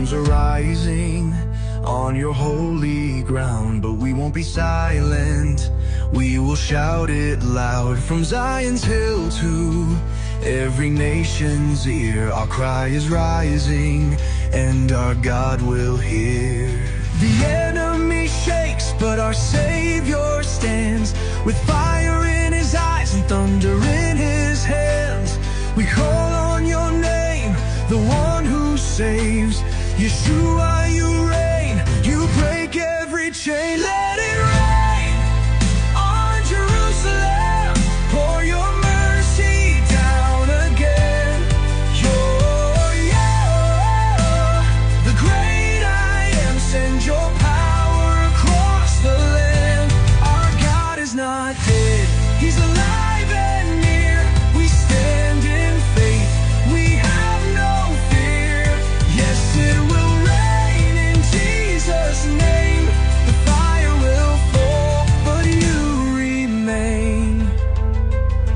flames are rising on your holy ground, but we won't be silent. We will shout it loud from Zion's hill to every nation's ear. Our cry is rising, and our God will hear. The enemy shakes, but our Savior stands, with fire in his eyes and thunder in his hands. We call on your name, the one who saves. Yeshua, you reign, you break every chain. Let it rain on Jerusalem, pour your mercy down again. The great I am, send your power across the land. Our God is not dead, he's alive and near. We stand in faith, we have no fear. Yes, it will rain in Jesus' name. The fire will fall, but you remain.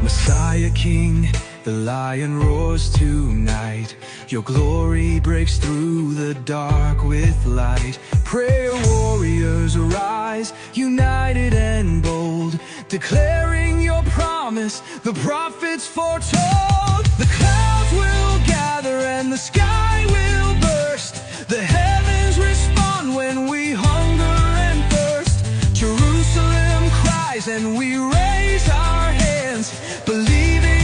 Messiah King, the lion roars tonight. Your glory breaks through the dark with light. Prayer warriors arise, united and bold, declaring your promise, the prophets foretold. The clouds will gather and the sky will burst. The heavens respond when we hunger and thirst. Jerusalem cries and we raise our hands, believing